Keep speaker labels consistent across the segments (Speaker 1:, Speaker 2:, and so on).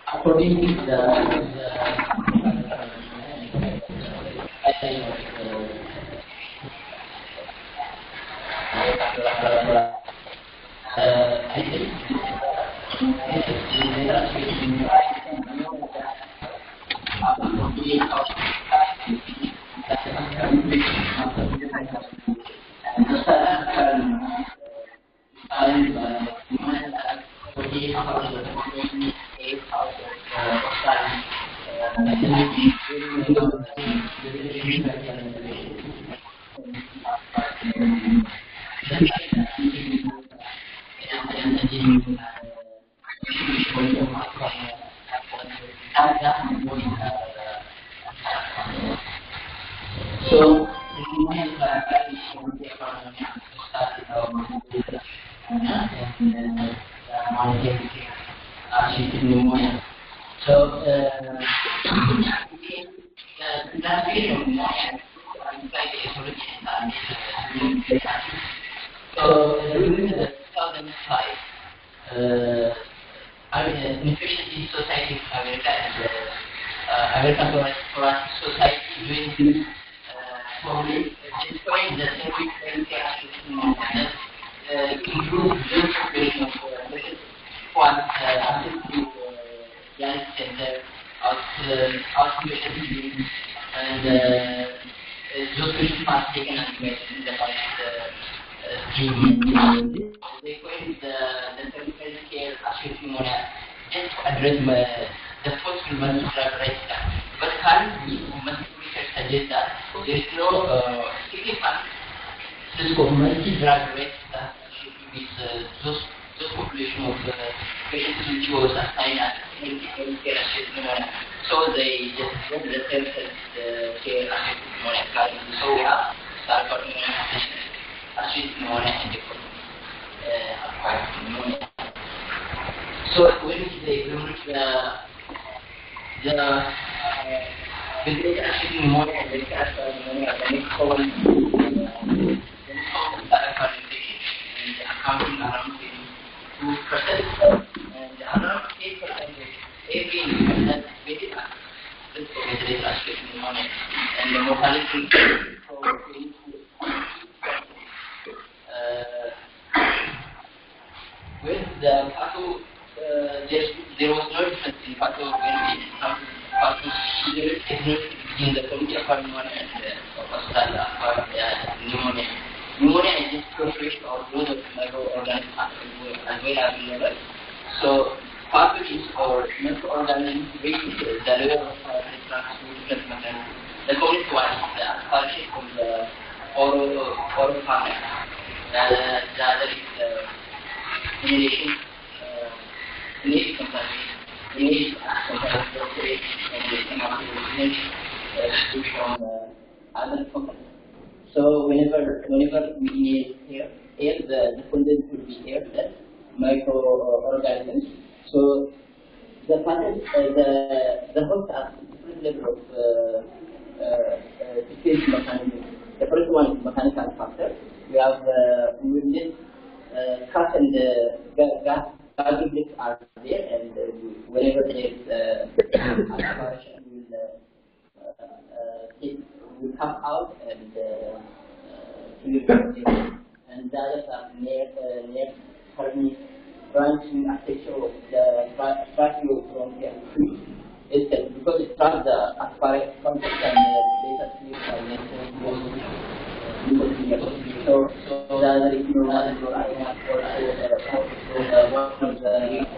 Speaker 1: According to the during the 2005, Efficiency Society of America and American Thoracic Society doing this formally destroying the scientific healthcare that improves the population of one assisted young center outpatient and those patients must take an antibiotic in the past 3 months. They call the cervical care acute pneumonia just to address the possible multi-drug risk. But currently, multiple research suggests that there is no significant risk of multi-drug risk with those population of patients which was assigned as healthcare acute pneumonia. So they just run the cervical care acute pneumonia currently. So we have cervical pneumonia patients, acute pneumonia, and acquired pneumonia. So when they remove the acute pneumonia and the acquired pneumonia, the next column is cervical infection and accounting around 2%, and around 8% every infection with acute pneumonia, and the mortality for with the patho, there was no difference in patho when it comes to patho. There is difference between the community acquired pneumonia and hospital acquired pneumonia. Pneumonia is just proliferation or growth of microorganisms as well as liver. So pathogens or microorganisms bring the level of transmission mechanism. The community one is the aspiration from the oropharynx. The other is the inhalation, innate contamination, innate contamination, and the hematology from other components. So whenever we inhale air, the content will be air, that microorganisms. So the pattern, the host has different level of defense mechanism. The first one is mechanical factor. We have movement, cut and gas objects are there, and whenever there is aspiration, will come out and and the others are near hernia branching affection of the tracheobronchial tree itself, because it starts the aspirate concept and later sleep and So that is not what I have also one of the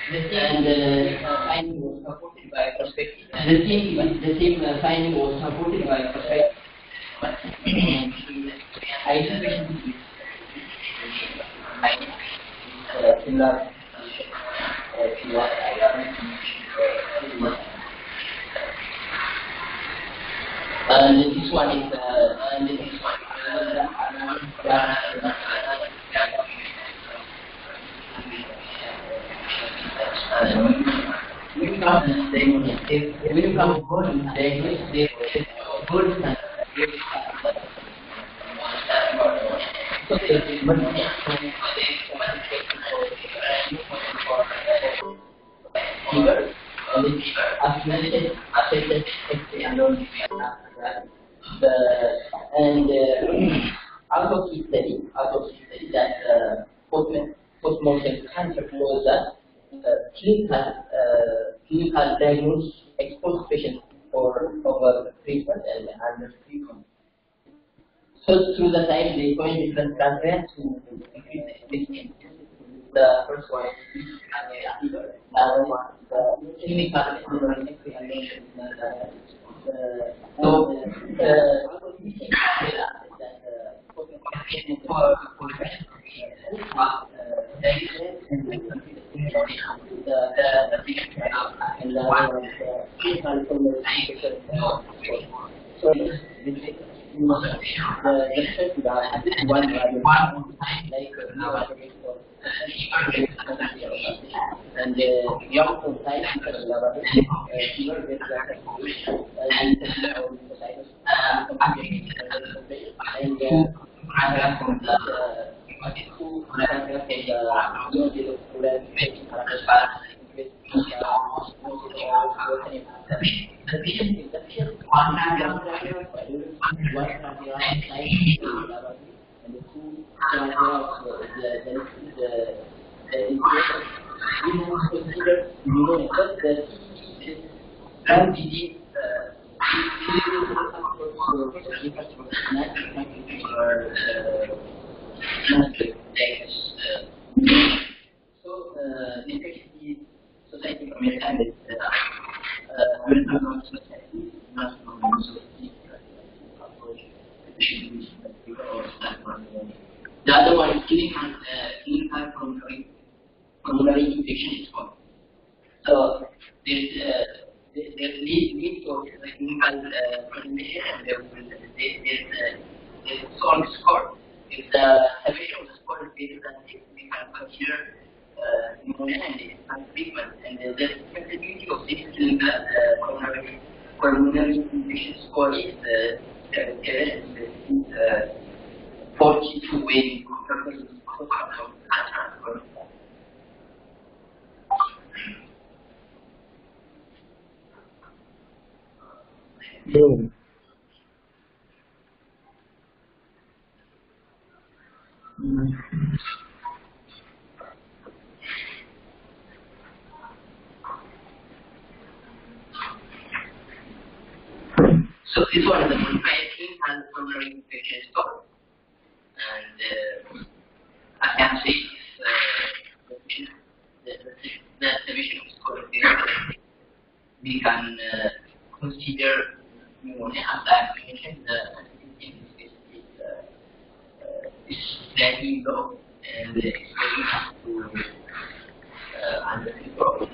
Speaker 1: finding was supported by perspective. The same finding was supported by perspective. Isolation is similar to what I mentioned. And this one is when you come to out of his study that post-mortem cancer shows that clinical diagnosis exposed patients for over-treatment and under-treatment. So through the time they find different criteria to increase the efficiency. The first one is fever, the other one the clinical examination. And the young society the other one is clinical pulmonary infection is called. So there's need for the clinical coordination and there's score score. If the evaluation of the score is better than 6, we can consider pneumonia and it's treatment. And the sensitivity of this clinical pulmonary infection score is 42 when compared to cancer. So this one is the modified clinical pulmonary infection score. And I can say the division of score we can consider pneumonia as I mentioned the is slightly low and the exposure to under control.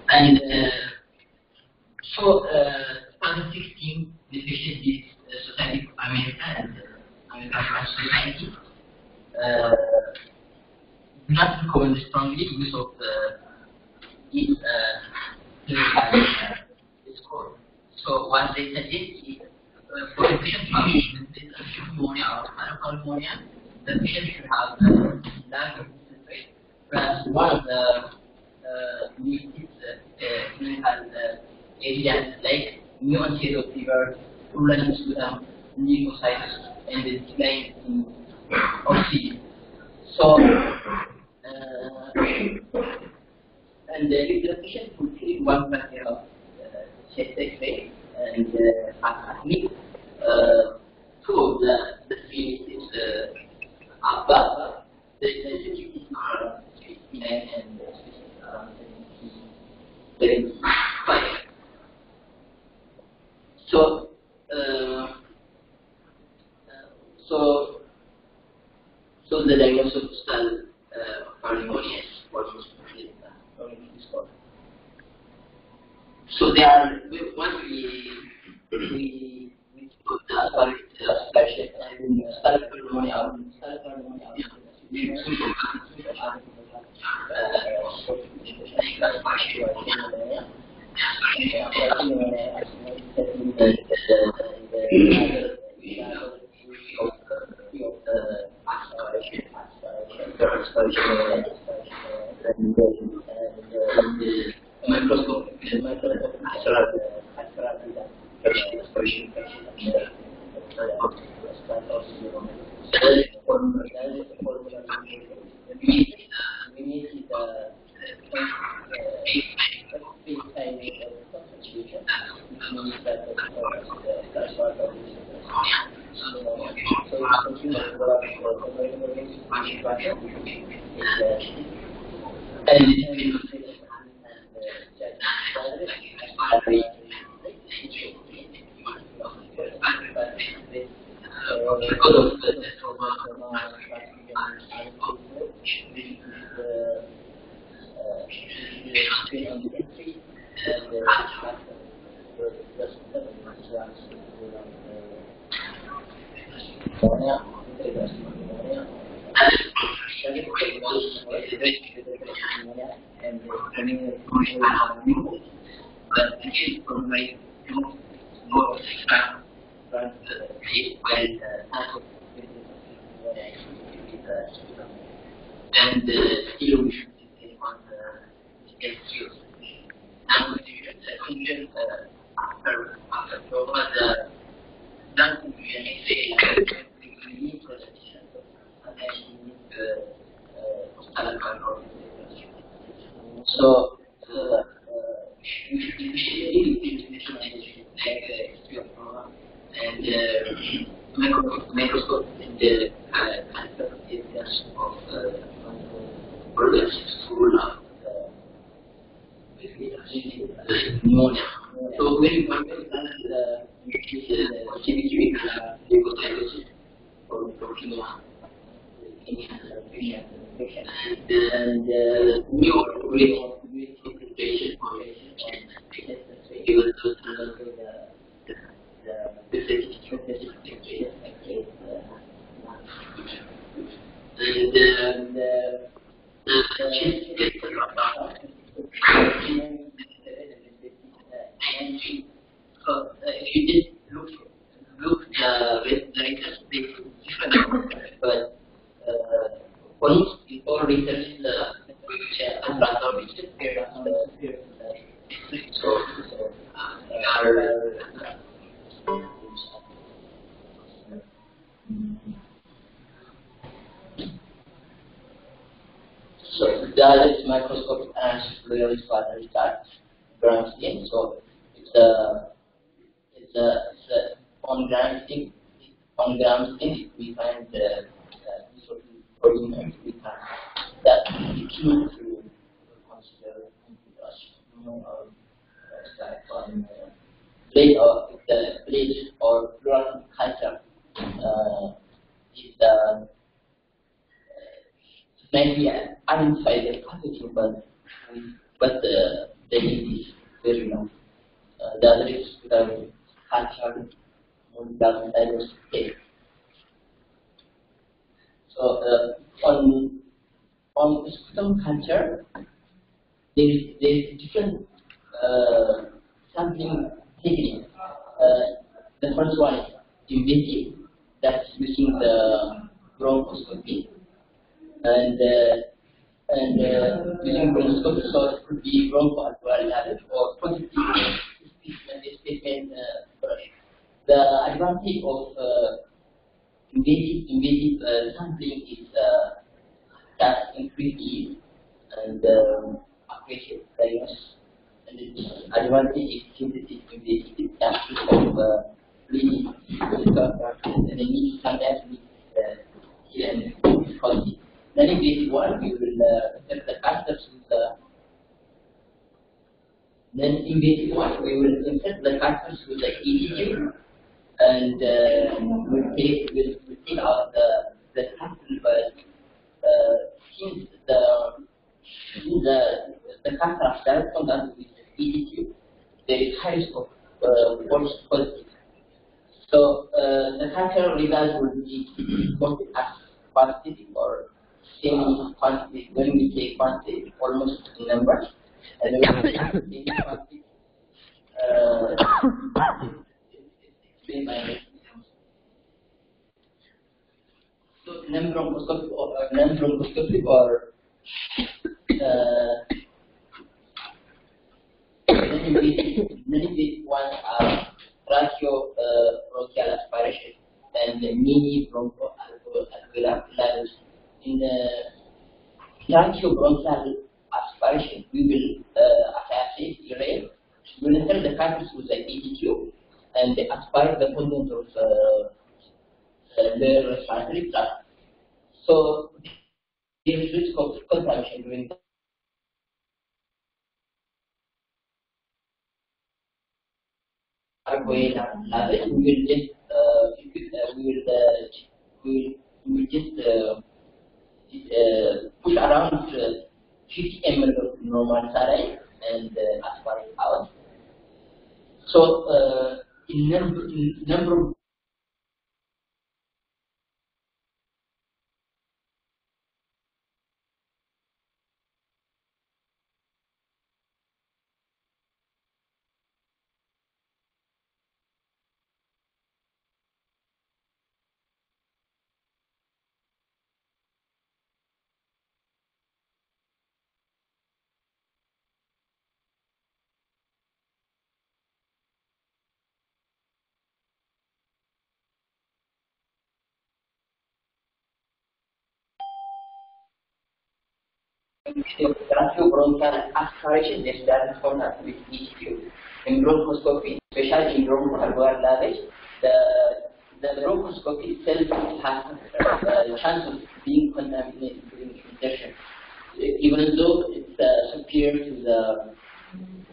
Speaker 1: And so 2016 we visited this Society of America and American Cancer Society not recommend strongly use of this clinical score. So what they suggest is for a patient with pneumonia or pneumonia, the patient should have lung resistance rate. Whereas one of the clinical areas like new onset of fever, pulmonary sputum, pneumocystis, and the decline in oxygen. So, and if the patient fulfills one criteria of chest X-ray and admit two of the field is above, the and around 75. So, so the diagnosis of cell pneumonia is what was called. So they are once we put the solid solution and start pneumonia and still we should take on the skills. Now the confusion after the non-confusion is we need presentation and then we need hospital control. So we should really like program and microscope in the cancer areas of organs to rule out pneumonia. So when you compare that CBQ leukocytosis or leukemia and new rate infiltration and you will go through if you did look the writers, they different, but once before research the ultrasound is superior, so so the other microscopic analysis really starts Brownstein. So it's on Brownstein. On Brownstein, we find the sort of argument we can that the key to consider or plate or the plate or pleural cancer is mainly identified as pathogen, but the need is very long. The other is the cancer doesn't diagnostic. So on sputum cancer, there is different sampling technique. The first one is invasive, that's using the bronchoscopy. And using bronchoscopy, so it could be bronchoalveolar or positive specimen brush. The advantage of invasive sampling is that increased yield and accuracy diagnosis. And the advantage is synthetic invasive sampling of bleeding, and then sometimes with healing difficulty. non-invasive one, we will test the catheters with the non-invasive one. We will insert the catheters with the EDQ, and we'll take out the catheter. But since the catheter is direct contact with the EDQ, there is high risk of false positive. So the catheter results will be quoted as quantitative or semi-quantitative. When we say quantitative, almost in numbers, and when we say semi-quantitative, explained by so non-bronchoscopic or non-invasive ones are tracheobronchial aspiration and mini bronchoalveolar levels. In the tracheobronchial aspiration, we will, as I said, we will enter the catheters with the EDQ and aspire the contents of the respiratory tract. So there is risk of contamination during we will just push around 50 ml of normal saline and aspirate out. So in number of tracheobronchial aspiration, there is direct contact with EDQ. In bronchoscopy, especially in bronchoalveolar lavage, the bronchoscopy itself has a chance of being contaminated during injection, even though it's superior to the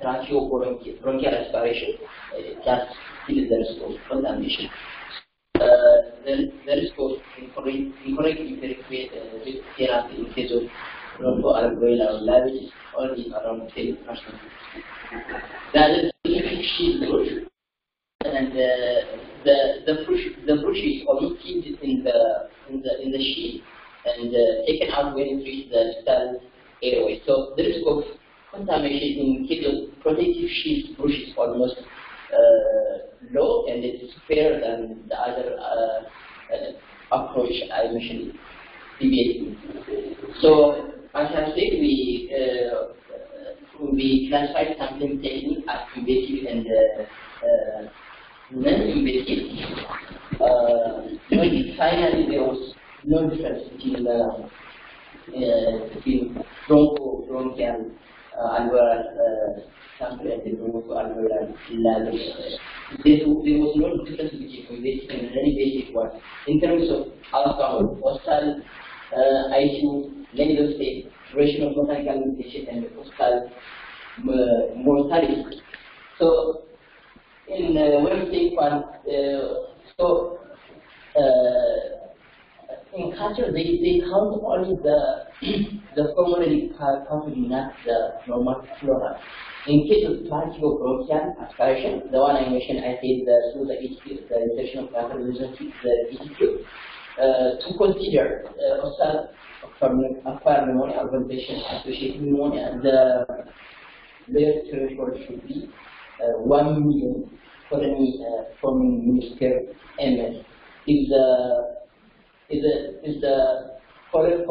Speaker 1: tracheobronchial aspiration. It has still the risk of contamination. The risk of incorrect therapy in case of bronchoalveolar lavage is only around 10%. The other sheet brush, and the brush is almost fixed in the sheet and taken out when it reaches the distal airway. So the risk of contamination in case of protective sheet brush is almost low, and it is superior than the other approach I mentioned previously. So as I said, we classified sampling technique as invasive and non-invasive. Finally, there was no difference between bronchial alveolar sample and the bronchoalveolar lavage. There was no difference between invasive and non-invasive one. In terms of outcome, hostile ICU, length of stay, duration of mechanical ventilation, and hostile mortality. So, in when we take one, in culture they count only the pulmonary pathogen, not the normal flora. In case of tracheobronchial aspiration, the one I mentioned, I said through the EDQ, the injection of catheter the EDQ, to consider hostile acquired pneumonia or ventilation associated pneumonia, their threshold should be 1 million colony forming units per ml. If the colony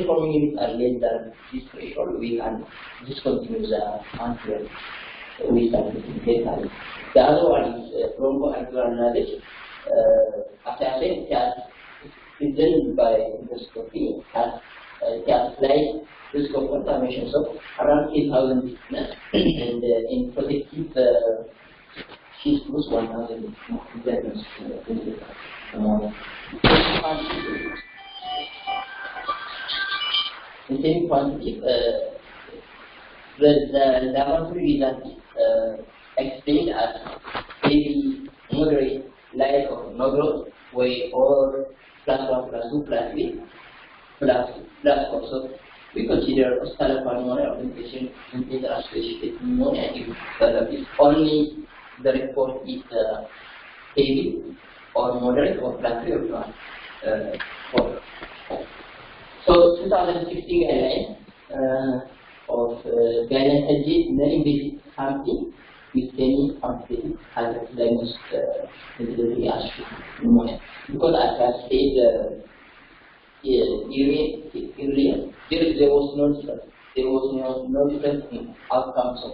Speaker 1: forming units are less than this threshold, we can discontinue the antibiotic. We start with the The other one is bronchoalveolar lavage. As I said, it has presented by endoscopy, it has slight risk of contamination, so around 8,000 thickness, and in protective sheets plus 1,000 thickness. the same quantity, the laboratory result is explained as heavy, moderate, light or no growth, way or +1, +2, +3, +4. So we consider hospital pneumonia of the patient in associated pneumonia if it's only the report is heavy or moderate or +3 or +4. So 2016 guidelines of guidelines suggest non-invasive sampling with semi-quantitative as diagnosed sensitivity as pneumonia. Because as I said earlier, there was no difference in outcomes of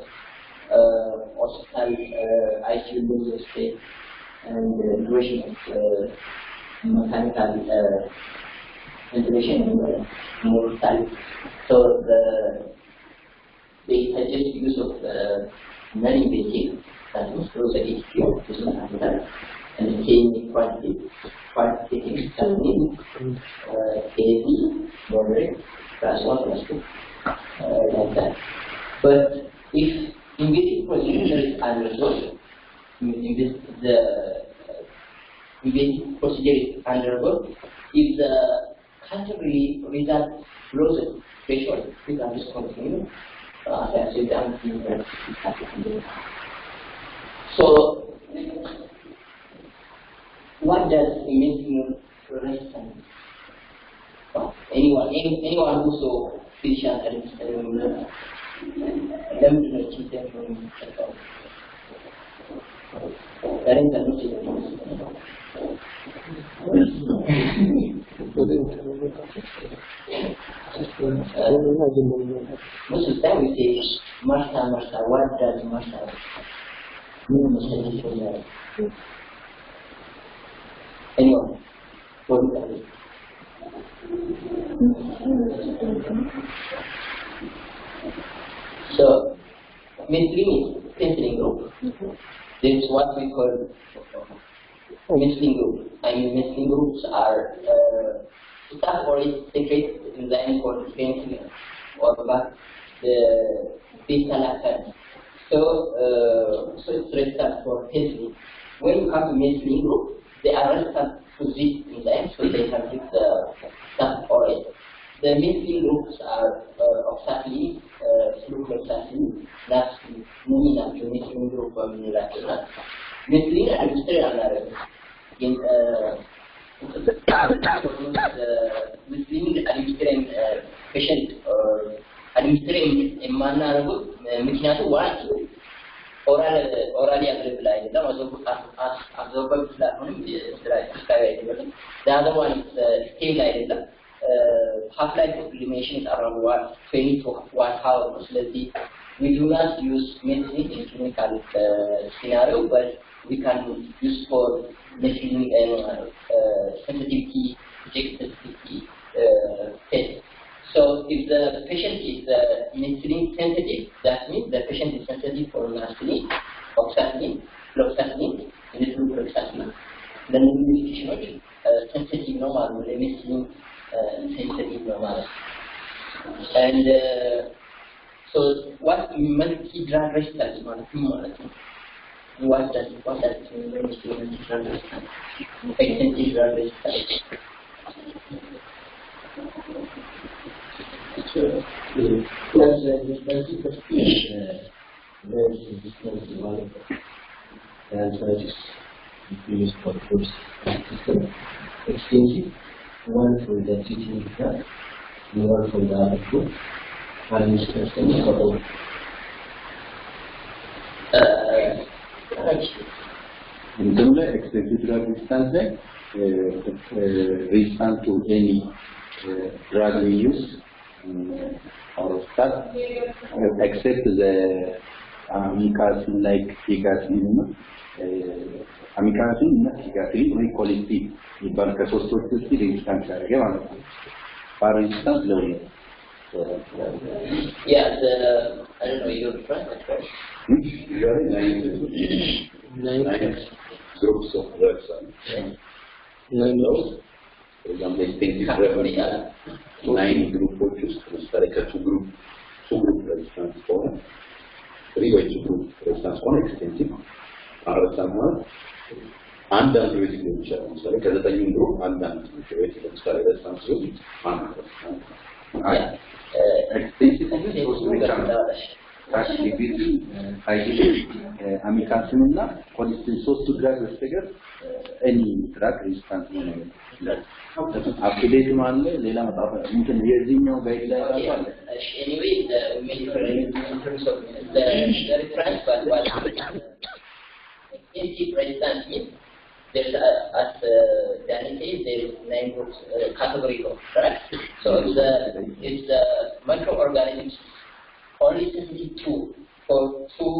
Speaker 1: hospital ICU dose stay and duration of mechanical ventilation and mortality. So they suggest use of non-invasive, that means close the HQ to some hospital, and the same quantitative sampling, heavy, moderate, +1, +2, like that. But if invasive procedure is unresolved, the invasive procedure is unresolved, if the category result below the threshold, we can just continue. So, what does immune resistance? Anyone who saw physician administering them to achieve them from most of the time we say, Master, what does Master mean? Anyone? So, medine is sampling group. This is what we call sampling group. Sampling groups are start already secret enzyme called penicillin or the beta-lactam. So it's resistant for penicillin. When you come to medine group, they are resistant to this enzyme, so they can take the stuff already. The medine groups are oxacillin, flucloxacillin, nafcillin, medine group of medine administered in medine administering patient or administering a manner ምክንያቱ ዋን orally available አይደለም absorbable ስላልሆነም ስራይ አይደለም the other one is stable አይደለም half life of elimination is around 20 to 1 hour ስለዚህ we do not use medicine in clinical scenario but we can use for medicine sensitivity sensitivity test. So if the patient is medicine sensitive, that means the patient is sensitive for nafcillin, oxacillin, flucloxacillin, and flucloxacillin. Then medication is sensitive normal, medicine sensitive normal. And so what multi-drug resistance is? What does it mean when you say multi-drug resistance? Extensive drug resistance. There's a resistance of speech. There is a resistance to one antibiotics used for first extensive, one for the treating drug, and one for the other group, and extensive for all.
Speaker 2: In terms of extensive drug resistance, resistant to any drug we use or stuff, except the amikacin like pegacin, amikacin, pegacin, we call it P. But the source resistance for resistance learning.
Speaker 1: Yeah, I don't know, you're trying to try.
Speaker 2: Nine groups of drugs. Nine groups. For example, extensive drug, 9 group of drugs. two group resistance ከሆነ three ወይ two group resistance ከሆነ extensive አረሳማ አንድ አንቲባዮቲክ ሊሆን ይችላል። ለምሳሌ ከዘጠኙም ግሩፕ አንድ አንቲባዮቲክ ለምሳሌ resistance ሲሆን አንድ extensive ታሽቢት ሃይድሮጂን አሚካንስን እና ኮሊስቲን ሶስቱ ድራግ በስተቀር any drug resistance ነው ማለት አፕዴት ማለት ሌላ መጣፈ እንትን የዚህኛው ጋይድላይን አለ
Speaker 1: anyway the medical in terms of the reference but resistance means there's as Danny says there is 9 groups category of correct so it's the microorganisms only sensitive to for two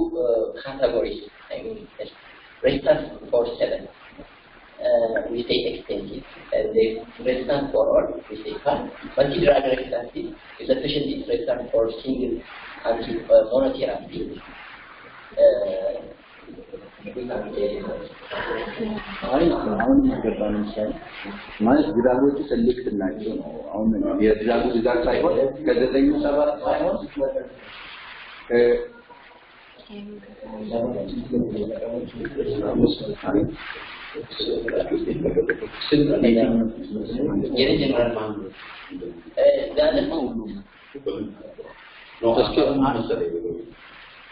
Speaker 1: categories I mean resistance for 7 we say extensive and the resistance for all we say fine multi-drug resistance is a patient is resistant for single monotherapy
Speaker 2: አሁን ይገባል እንሻል ማለት ድራጎቹ ሰሌክት ናቸው ነው አሁን የድራጉ ብዛት ሳይሆን ከዘጠኙ ሰባት ሳይሆን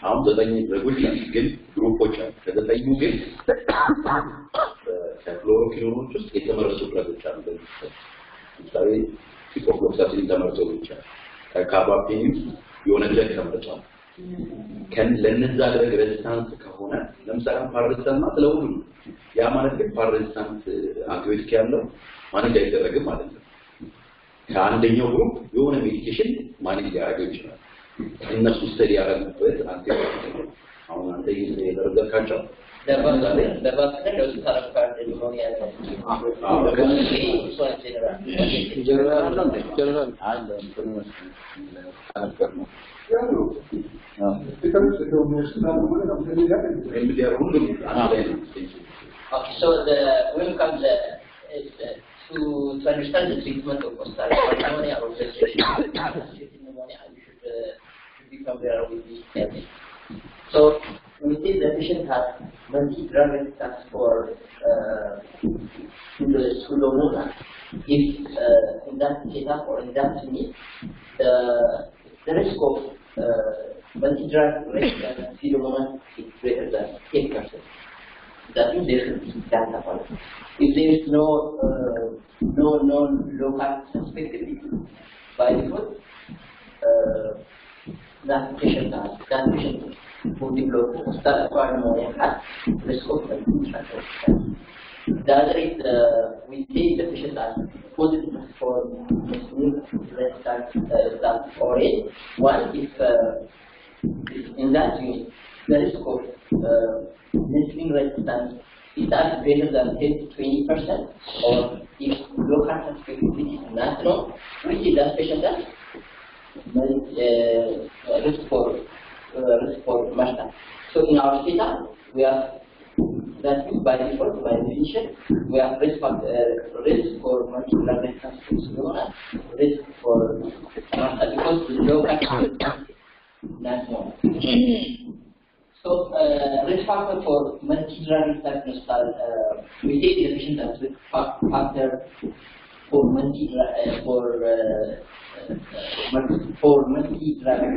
Speaker 2: አሁን ዘጠኝ ድራጎች ግን ግሩፖች አሉ ከዘጠኙ ግን ከክሎሮኪኖኖች ውስጥ የተመረጡ ድራጎች አሉ ለምሳሌ ሲፕሮፍሎክሳሲን ተመርጠው ብቻ ካርባፔኒን የሆነ ድራግ ተመርጧል ለነዛ ድራግ ሬዚስታንስ ከሆነ ለምሳሌ ፓራሲታሞል ስለሆኑ ያ ማለት ግን ፓራሲታሞል አንቲባዮቲክ ያለው ማኔጅ አይደረግም ማለት ነው ከአንደኛው ግሩፕ የሆነ ሜዲኬሽን ማኔጅ ያደርገው ይችላል እነሱ ስተዲ ያደረጉበት አንቲባዮቲክ አሁን አንተ የደረጃካቸው
Speaker 1: ለባክተር ነው ታረፋር ሊሆን ያለው
Speaker 2: ጀነራል አለ
Speaker 1: Okay, so when comes to understand the treatment of pneumonia or pneumonia, you should be familiar with this term. So, we say the patient has multi-drug resistance for pseudomonas. If in that setup or in that unit, the risk of multi-drug resistance pseudomonas is greater than 10%. That means there should be data for it. If there is no local suspectivity by default, that patient who develops pneumonia has risk of multi-drug resistance. The other is we say the patient has positive for resistance for it. One if in that unit the risk of penicillin resistance is that greater than 10 to 20%, or if local suspectivity is not known, we see that patient has risk for murder. So in our data, we have that means by default, by definition, we have risk for multi-drug resistance to pseudomonas, risk for murder because the local suspectivity is not known. So, risk factor for multi-drug resistance we say the patient has risk factor for multi-drug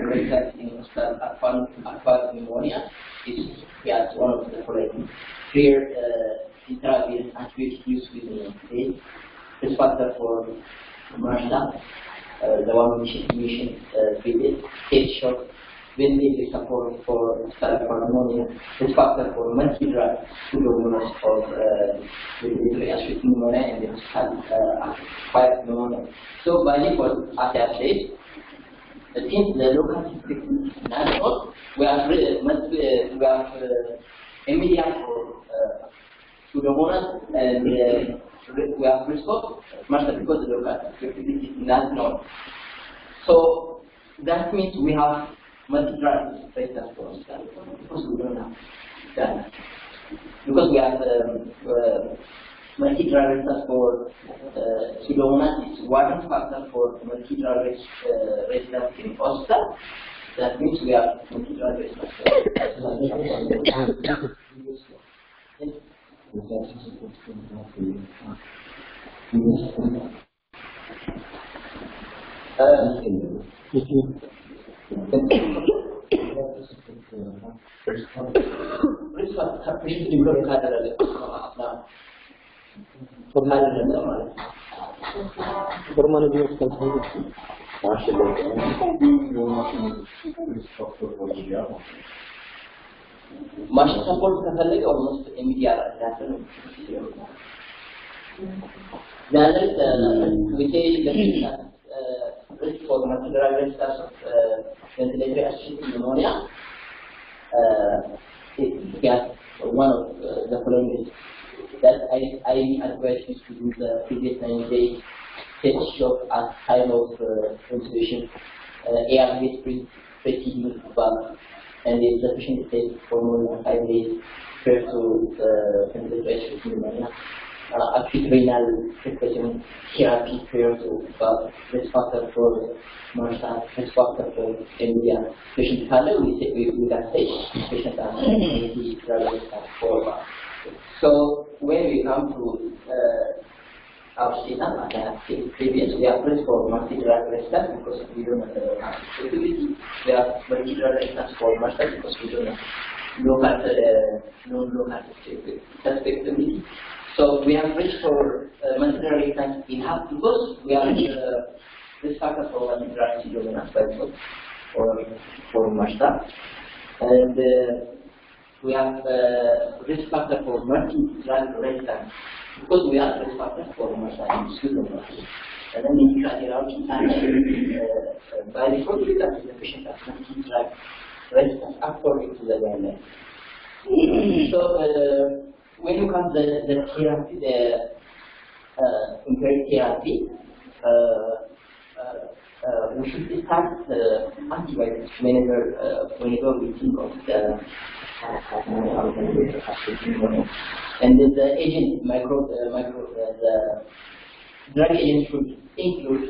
Speaker 1: resistance acquired pneumonia is one of the following: clear intravenous antibiotic use within risk factor for MRSA, the one we mentioned previously, stage shock. Ventilator support for pneumonia, risk factor for multi-drug pseudomonas of ventilator pneumonia and the acquired pneumonia. So by default, as I said, since the local suspectivity is not known, we have immediate for pseudomonas and we have risk of MRSA because the local suspectivity is not known. So that means we have multi-drug resistance for because we don't have that. Because we have multi-drug resistance for Pseudomonas is one factor for multi-drug resistance in Osta. That means we are multi-drug resistance. Marshal support ከፈለገ almost immediate then we say that risk for multi-drug resistance of ventilatory associated pneumonia is one of the following is that I advise you to do the previous 9 days test shock at time of intubation, AaBET pretty valve, and is sufficient to take for more than 5 days prior to ventilatory associated pneumonia. Acute renal replacement therapy prior to risk factor for MRSA, risk factor for anemia. Patient we can say patient has for. So when we come to our statement, as I have said previous, we are risk for multi-drug resistance because we don't have activity. We are multi-drug resistance for MRSA because we don't have non-local susceptibility. So we have risk for multi-drug resistance in half because we are risk factor for multi-drug pseudomonas for MRSA, and we have risk factor for multi-drug resistance because we have risk factor for MRSA and pseudomonas. And then in cardiology, by default, we can the patient has multi-drug resistance according to the guidelines. So when you come to the therapy, the empiric therapy, we should start antibiotics whenever we think of the and the agent the drug agent should include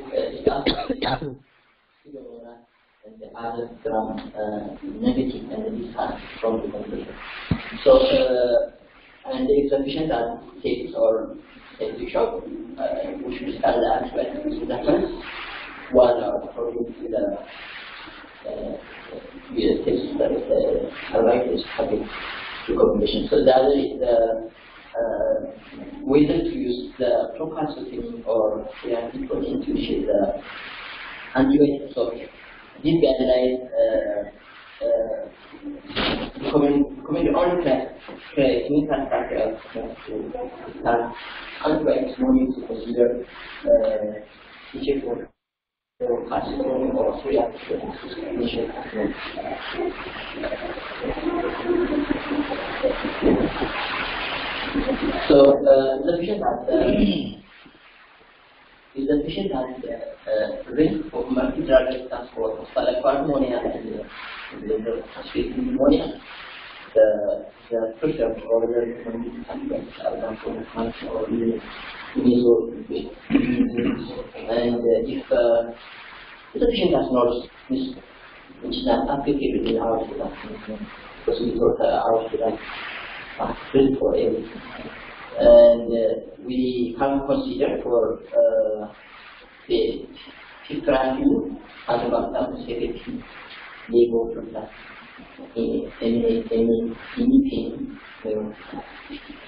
Speaker 1: and the other negative and the discharge from the condition. So and if sufficient antibiotics or septic shock, we should start the antibiotics. That means one according to the test that is having recommendation. So the other is the whether to use the procalcitonin or reactive protein to initiate the antibiotic. So these guidelines recommend only clinical practice to start antibiotics. No need to consider check for calcitonin or reactive initial. So the patient has risk for multi-drug resistance for pneumonia and pneumonia. The prescribed or the recommended antibiotics are done for months or even and if the patient has no risk, which is not applicable in our hospital, because we thought our hospital risk for everything. And we can consider for the therapy as a therapy label from that any pain.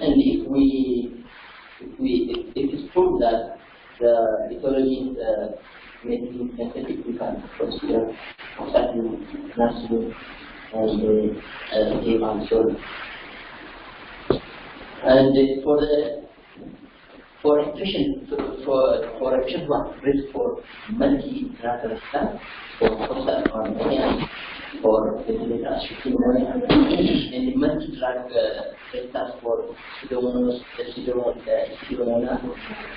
Speaker 1: And if it is proved that the etiology is medicine sensitive, we can consider certain nursing and and for a patient who risk for multi-drug resistance, for pneumonia, for ventilator associated pneumonia, and multi-drug resistance for pseudomonas,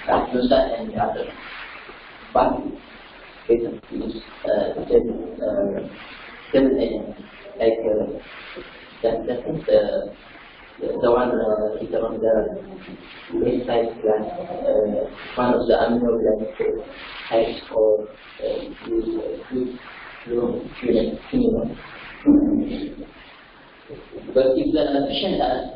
Speaker 1: and other. But basically, seven agents like that is the one later on on the inside gland, one of the amino gland types or good fuel. But if the patient has